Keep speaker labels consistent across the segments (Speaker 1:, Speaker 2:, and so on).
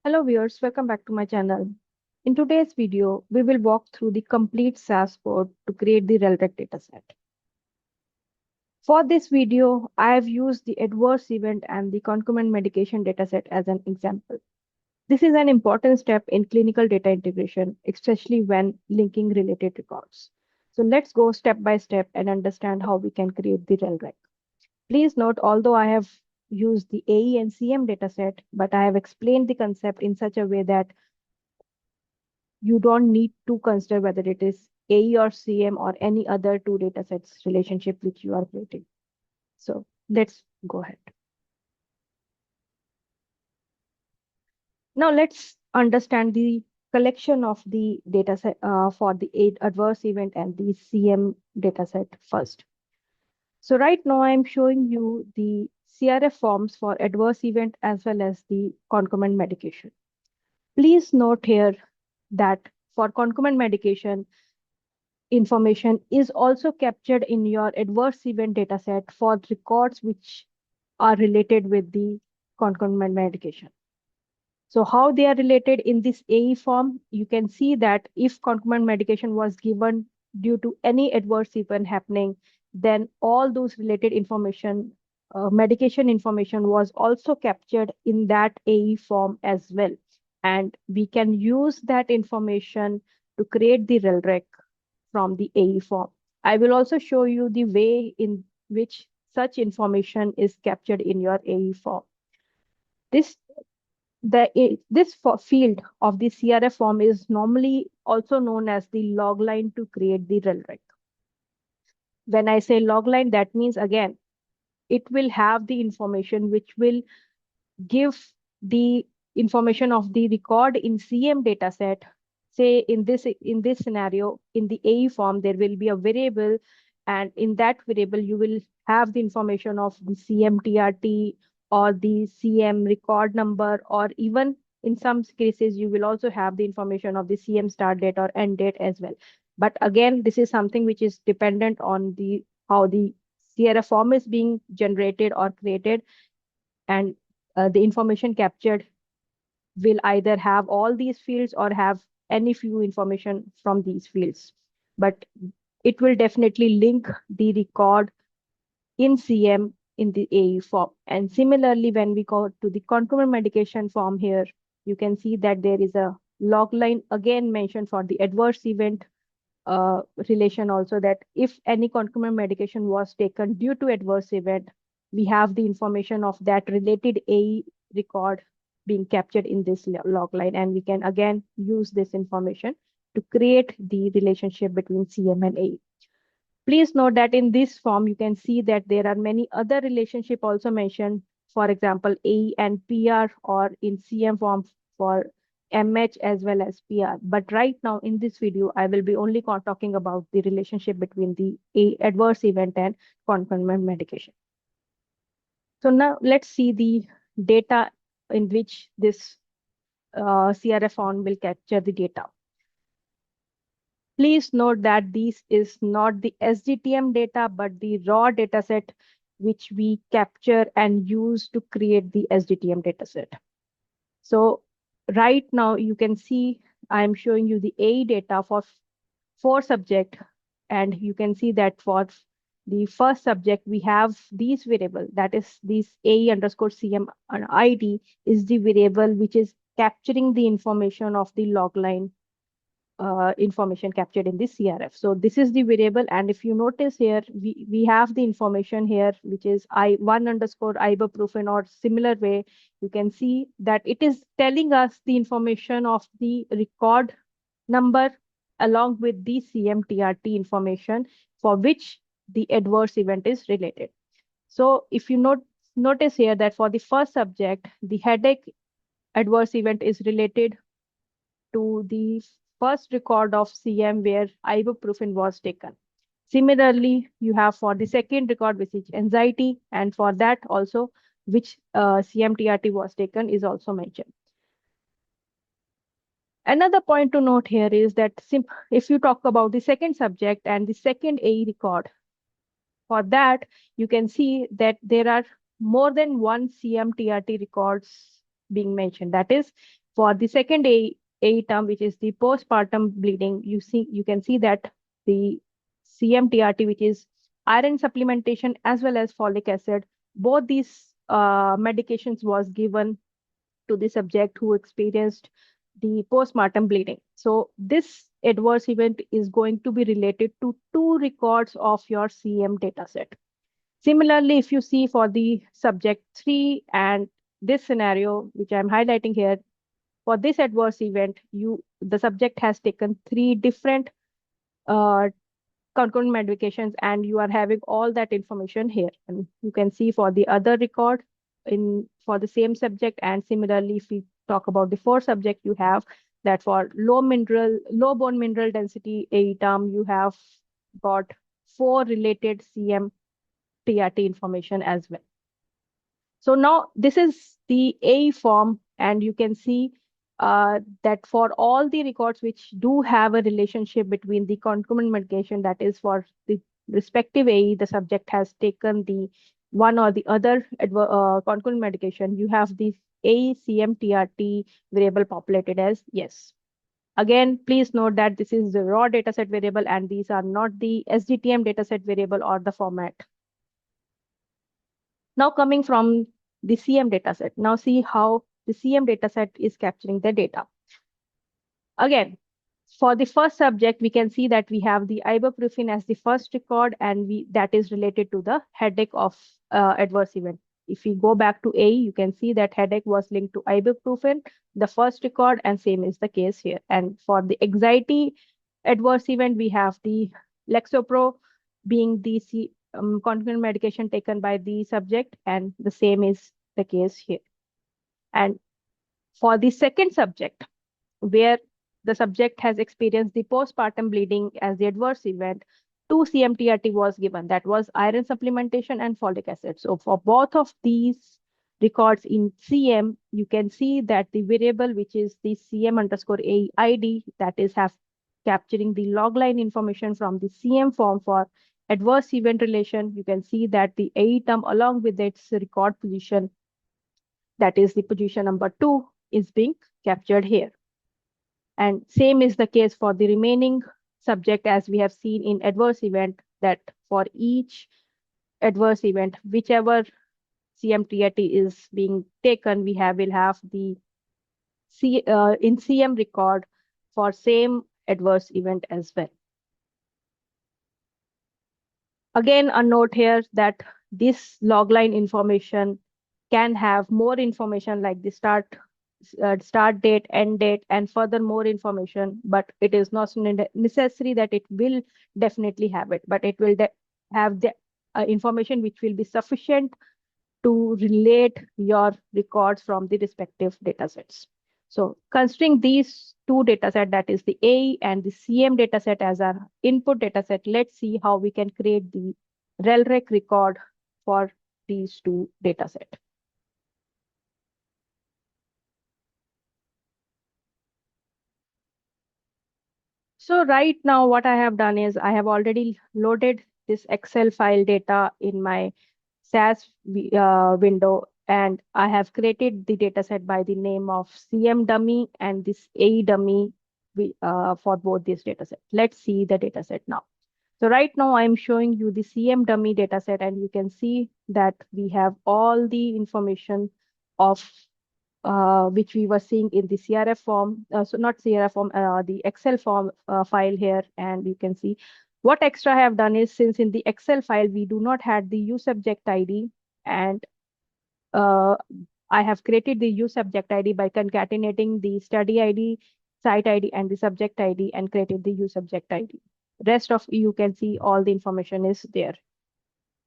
Speaker 1: Hello viewers, welcome back to my channel. In today's video, we will walk through the complete SAS code to create the RELREC dataset. For this video, I have used the adverse event and the concomitant medication dataset as an example. This is an important step in clinical data integration, especially when linking related records. So let's go step by step and understand how we can create the RELREC. Please note, although I have used the AE and CM dataset, but I have explained the concept in such a way that you don't need to consider whether it is AE or CM or any other two datasets relationship which you are creating. So let's go ahead. Now let's understand the collection of the dataset for the adverse event and the CM dataset first. So right now I'm showing you the CRF forms for adverse event as well as the concomitant medication. Please note here that for concomitant medication, information is also captured in your adverse event dataset for records which are related with the concomitant medication. So how they are related in this AE form, you can see that if concomitant medication was given due to any adverse event happening, then all those related information, medication information was also captured in that AE form as well. And we can use that information to create the RELREC from the AE form. I will also show you the way in which such information is captured in your AE form. This field of the CRF form is normally also known as the log line to create the RELREC. When I say log line, that means again, it will have the information which will give the information of the record in CM dataset. Say in this scenario, in the AE form, there will be a variable, and in that variable, you will have the information of the CMTRT or the CM record number, or even in some cases, you will also have the information of the CM start date or end date as well. But again, this is something which is dependent on the how the CRF form is being generated or created, and the information captured will either have all these fields or have any few information from these fields. But it will definitely link the record in CM in the AE form. And similarly, when we go to the concomitant medication form here, you can see that there is a log line again mentioned for the adverse event relation also, that if any concomitant medication was taken due to adverse event, we have the information of that related AE record being captured in this log line, and we can again use this information to create the relationship between CM and AE. Please note that in this form, you can see that there are many other relationship also mentioned, for example, AE and PR, or in CM form for MH as well as PR. But right now in this video, I will be only talking about the relationship between the adverse event and concomitant medication. So now let's see the data in which this CRF form will capture the data. Please note that this is not the SDTM data, but the raw dataset which we capture and use to create the SDTM dataset. So right now you can see I'm showing you the AE data for 4 subject, and you can see that for the first subject we have these variable, that is this AE underscore CM ID is the variable which is capturing the information of the log line information captured in the CRF. So this is the variable, and if you notice here, we have the information here, which is I1 underscore ibuprofen, or similar way, you can see that it is telling us the information of the record number along with the CMTRT information for which the adverse event is related. So if you notice here that for the first subject, the headache adverse event is related to the first record of CM where ibuprofen was taken. Similarly, you have for the second record, which is anxiety, and for that also, which CMTRT was taken is also mentioned. Another point to note here is that if you talk about the second subject and the second AE record, for that, you can see that there are more than one CMTRT records being mentioned. That is, For the second A term, which is the postpartum bleeding, you can see that the CMTRT, which is iron supplementation as well as folic acid, both these medications was given to the subject who experienced the postpartum bleeding. So this adverse event is going to be related to two records of your CM dataset. Similarly, if you see for the subject 3 and this scenario, which I'm highlighting here, for this adverse event, the subject has taken three different uh, concurrent medications, and you are having all that information here. And you can see for the other record in for the same subject, and similarly, if we talk about the fourth subject, you have that for low bone mineral density A term, you have got four related CM TRT information as well. So now this is the A form, and you can see that for all the records which do have a relationship between the concomitant medication, that is for the respective AE, the subject has taken the one or the other concomitant medication, you have the ACMTRT variable populated as yes. Again, please note that this is the raw dataset variable and these are not the SDTM dataset variable or the format. Now coming from the CM dataset, now see how the CM dataset is capturing the data. Again, for the first subject, we can see that we have the ibuprofen as the first record, and that is related to the headache of adverse event. If we go back to A, you can see that headache was linked to ibuprofen, the first record, and same is the case here. And for the anxiety adverse event, we have the Lexapro being the concomitant medication taken by the subject, and the same is the case here. And for the second subject, where the subject has experienced the postpartum bleeding as the adverse event, 2 CMTRT was given. That was iron supplementation and folic acid. So for both of these records in CM, you can see that the variable, which is the CM underscore A ID, that is capturing the log line information from the CM form for adverse event relation. You can see that the A term along with its record position, that is the position number 2, is being captured here. And same is the case for the remaining subject, as we have seen in adverse event, that for each adverse event, whichever CMTRT is being taken, will have the in CM record for same adverse event as well. Again, a note here that this logline information can have more information like the start date, end date, and further more information, but it is not necessary that it will definitely have it, but it will have the information which will be sufficient to relate your records from the respective datasets. So considering these two datasets, that is the A and the CM dataset as our input dataset, let's see how we can create the RELREC record for these two datasets. So right now what I have done is I have already loaded this Excel file data in my SAS window, and I have created the dataset by the name of CM dummy and this A dummy for both these datasets. Let's see the dataset now. So right now I'm showing you the CM dummy dataset, and you can see that we have all the information of which we were seeing in the CRF form, so not CRF form, the Excel form file here. And you can see what extra I have done is, since in the Excel file, we do not have the U subject ID, and I have created the U subject ID by concatenating the study ID, site ID, and the subject ID, and created the U subject ID. Rest of you can see all the information is there.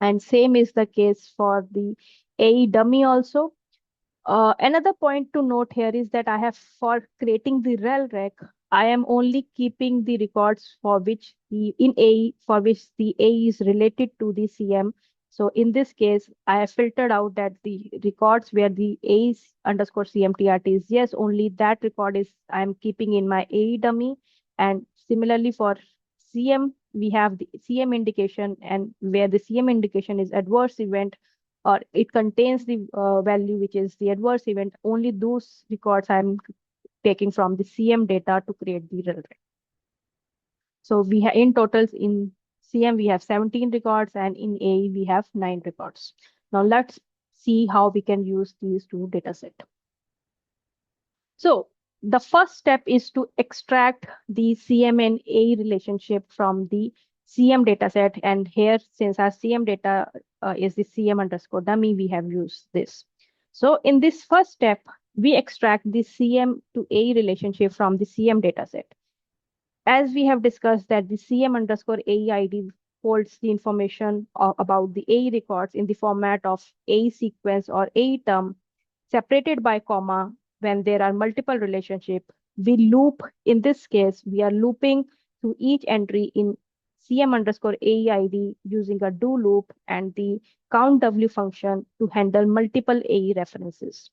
Speaker 1: And same is the case for the A dummy also. Another point to note here is that I have, for creating the RELREC, I am only keeping the records for which in A, for which the A is related to the CM. So in this case, I have filtered out that the records where the A underscore CMTRT is yes, only that record is I'm keeping in my A dummy. And similarly for CM, we have the CM indication, and where the CM indication is adverse event, or it contains the value which is the adverse event, only those records I'm taking from the CM data to create the RELREC. So we have in totals in CM we have 17 records and in A we have 9 records. Now let's see how we can use these two datasets. So the first step is to extract the CM and A relationship from the CM dataset. And here, since our CM data is the CM underscore dummy, we have used this. So in this first step, we extract the CM to A relationship from the CM dataset. As we have discussed that the CM underscore A ID holds the information about the A records in the format of A sequence or A term separated by comma when there are multiple relationships. We loop, in this case, we are looping through each entry in CM underscore AID using a do loop and the count W function to handle multiple AE references.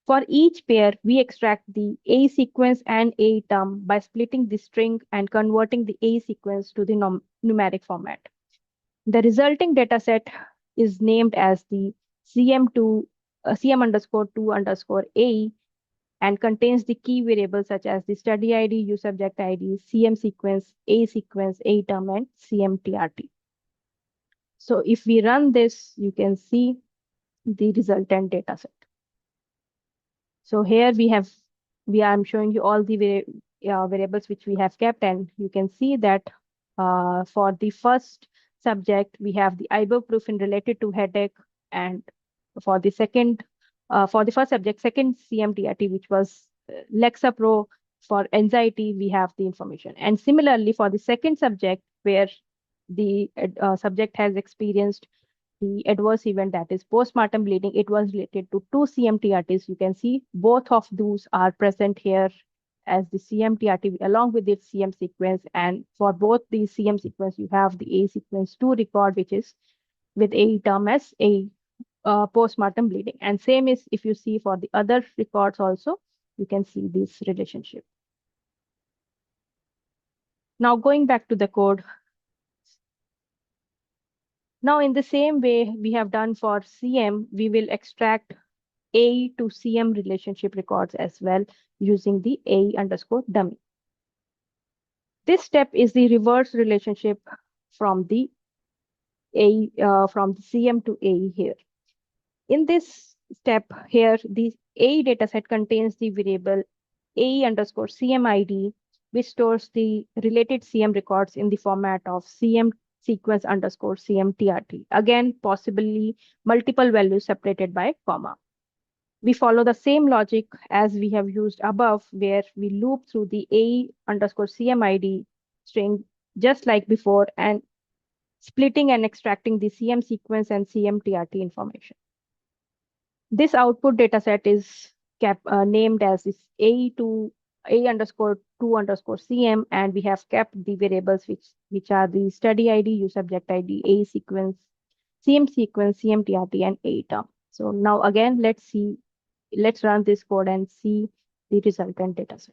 Speaker 1: For each pair, we extract the A sequence and A term by splitting the string and converting the A sequence to the numeric format. The resulting dataset is named as the CM underscore 2 underscore A and contains the key variables such as the study ID, U subject ID, CM sequence, A term, and CMTRT. So if we run this, you can see the resultant dataset. So here I'm showing you all the variables which we have kept, and you can see that for the first subject, we have the ibuprofen related to headache, and for the first subject, second CMTRT, which was Lexapro for anxiety, we have the information. And similarly, for the second subject, where the subject has experienced the adverse event, that is postpartum bleeding, it was related to two CMTRTs. You can see both of those are present here as the CMTRT along with its CM sequence. And for both the CM sequence, you have the A sequence 2 record, which is with A term as a postpartum bleeding. And same is if you see for the other records also, you can see this relationship. Now going back to the code. Now in the same way we have done for CM, we will extract A to CM relationship records as well using the A underscore dummy. This step is the reverse relationship from the CM to A here. In this step here, the A dataset contains the variable A underscore CM ID, which stores the related CM records in the format of CM sequence underscore CMTRT. Again, possibly multiple values separated by comma. We follow the same logic as we have used above, where we loop through the A underscore CMID string just like before and splitting and extracting the CM sequence and CMTRT information. This output dataset is named as this A underscore 2 underscore CM, and we have kept the variables which are the study ID, U subject ID, A sequence, CMTRT, and A term. So now again, let's run this code and see the resultant dataset.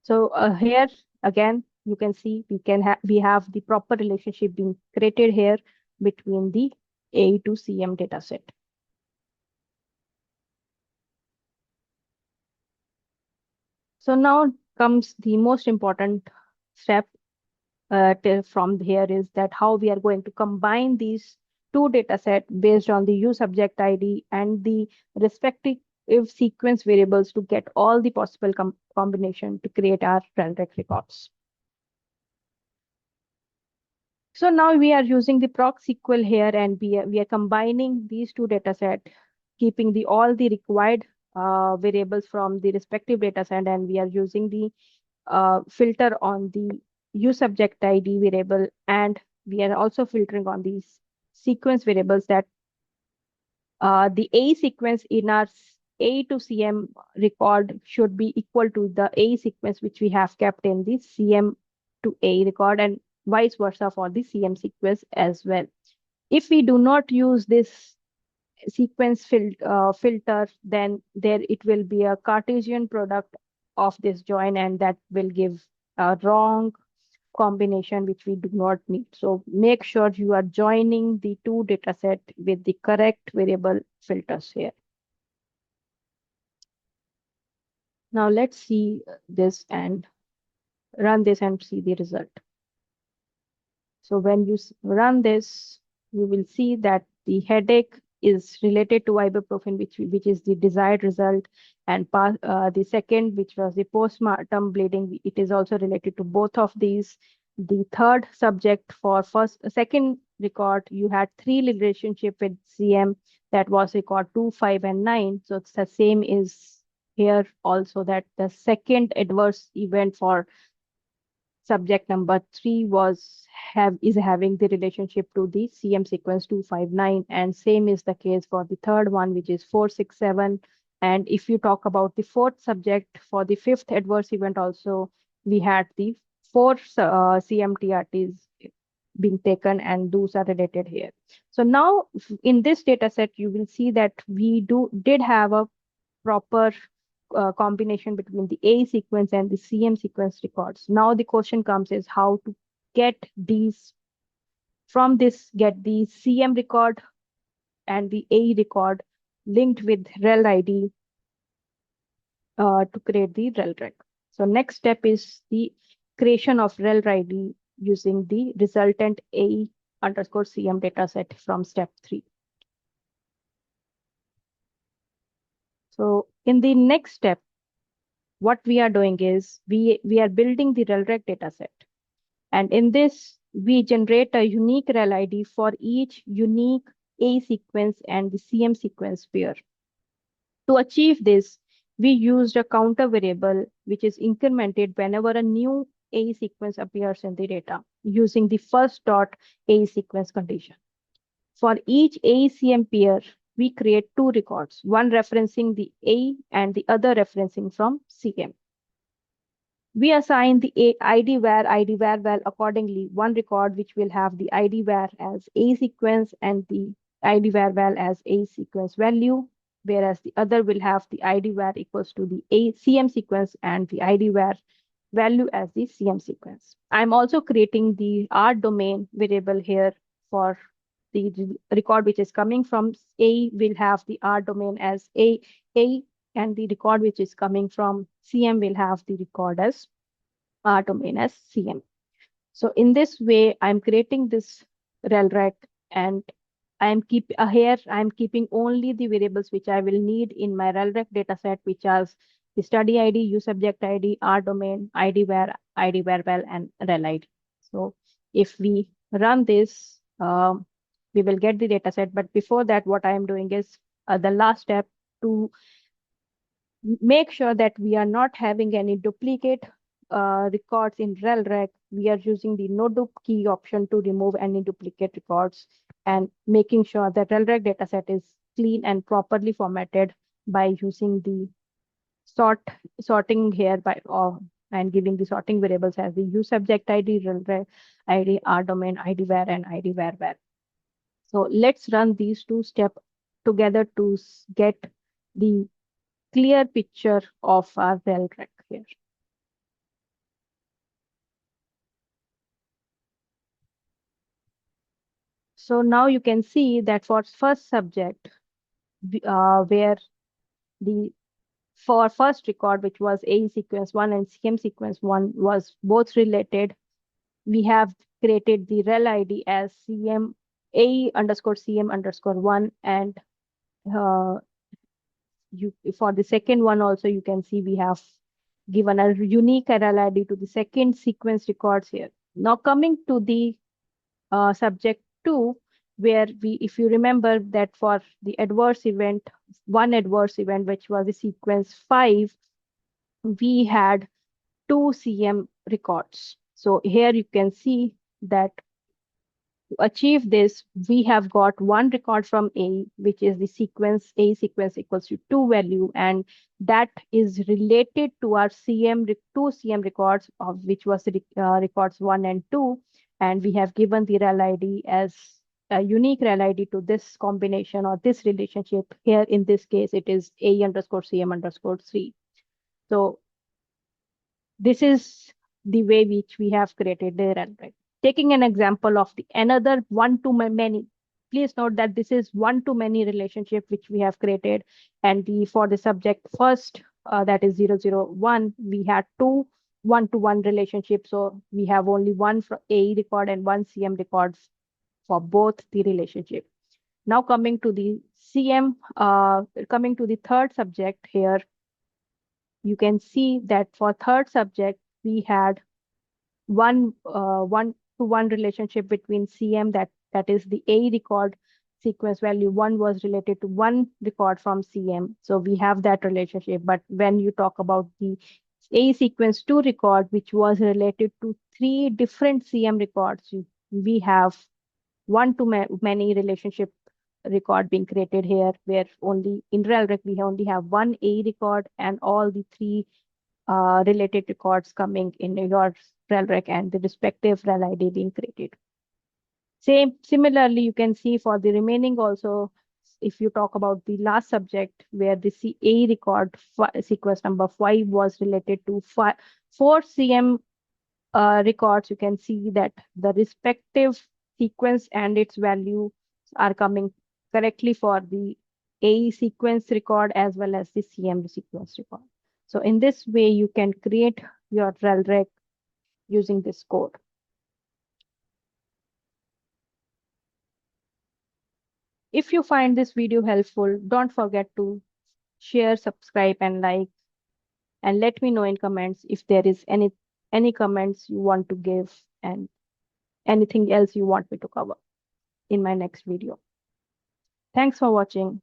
Speaker 1: So here again, you can see we have the proper relationship being created here between the A to CM dataset. So now comes the most important step from here is that how we are going to combine these two datasets based on the U subject ID and the respective sequence variables to get all the possible combination to create our RELREC records. So now we are using the proc SQL here, and we are combining these two datasets, keeping all the required variables from the respective dataset, and we are using the filter on the U subject ID variable, and we are also filtering on these sequence variables that the A sequence in our A to CM record should be equal to the A sequence which we have kept in the CM to A record, and vice versa for the CM sequence as well. If we do not use this sequence filter, then it will be a Cartesian product of this join, and that will give a wrong combination which we do not need. So make sure you are joining the two data set with the correct variable filters here. Now let's see this and run this and see the result. So when you run this, you will see that the headache is related to ibuprofen, which is the desired result, and the second, which was the postmortem bleeding, it is also related to both of these. The third subject for second record, you had three relationship with CM, that was record 2, 5, and 9. So it's the same is here also, that the second adverse event for subject number 3 is having the relationship to the CM sequence 259, and same is the case for the third one, which is 467. And if you talk about the fourth subject, for the fifth adverse event also, we had the four CMTRTs being taken, and those are related here. So now in this data set, you will see that we did have a proper combination between the A sequence and the CM sequence records. Now the question comes is how to get these, from this, get the CM record and the A record linked with rel ID to create the RELREC. So next step is the creation of rel ID using the resultant A underscore CM dataset from step 3. So in the next step, what we are doing is we are building the RELREC dataset. And in this, we generate a unique rel ID for each unique A sequence and the CM sequence pair. To achieve this, we used a counter variable which is incremented whenever a new A sequence appears in the data using the first dot A sequence condition. For each ACM pair, we create two records, one referencing the A and the other referencing from CM. We assign the ID var val accordingly, one record which will have the ID var as A sequence and the ID var val as A sequence value, whereas the other will have the ID var equals to the A CM sequence and the ID var value as the CM sequence. I'm also creating the R domain variable here for the record which is coming from A will have the R domain as A, and the record which is coming from CM will have the record as R domain as CM. So in this way, I'm creating this RELREC, and I'm keeping only the variables which I will need in my RELREC dataset, which are the study ID, U subject ID, R domain, ID var val, and rel ID. So if we run this, we will get the dataset. But before that, what I am doing is the last step to make sure that we are not having any duplicate records in RELREC. We are using the no dup key option to remove any duplicate records and making sure that RELREC dataset is clean and properly formatted by using the sorting here and giving the sorting variables as the U subject ID, RELREC ID, R domain, ID var, and ID var val. So let's run these two steps together to get the clear picture of our RELREC here. So now you can see that for first subject, where for first record, which was A sequence 1 and CM sequence 1 was both related, we have created the rel ID as CM A underscore CM underscore 1, and for the second one also, you can see we have given a unique rel ID to the second sequence records here. Now coming to the subject 2, where if you remember that for the one adverse event, which was the sequence 5, we had 2 CM records. So here you can see that to achieve this, we have got one record from A, which is the sequence A sequence equals to 2 value, and that is related to our two CM records, of which was records 1 and 2, and we have given the rel ID as a unique rel ID to this combination or this relationship. Here in this case, it is A underscore CM underscore 3. So this is the way which we have created the RELREC. Taking an example of the another one-to-many. Please note that this is one-to-many relationship which we have created, and for the subject first, that is 001, we had two one-to-one relationships. So we have only one for AE record and one CM record for both the relationship. Now coming to the CM, coming to the third subject here, you can see that for third subject, we had one-to-one relationship between CM, that is the A record sequence value. One was related to one record from CM. So we have that relationship. But when you talk about the A sequence 2 record, which was related to three different CM records, we have one-to-many relationship record being created here, where only in RELREC we only have one A record and all the three related records coming in your RELREC and the respective REL ID being created. Similarly, you can see for the remaining also, if you talk about the last subject where the A record sequence number 5 was related to 4 CM records, you can see that the respective sequence and its value are coming correctly for the A sequence record as well as the CM sequence record. So in this way, you can create your RELREC using this code. If you find this video helpful, don't forget to share, subscribe, and like. And let me know in comments if there is any comments you want to give and anything else you want me to cover in my next video. Thanks for watching.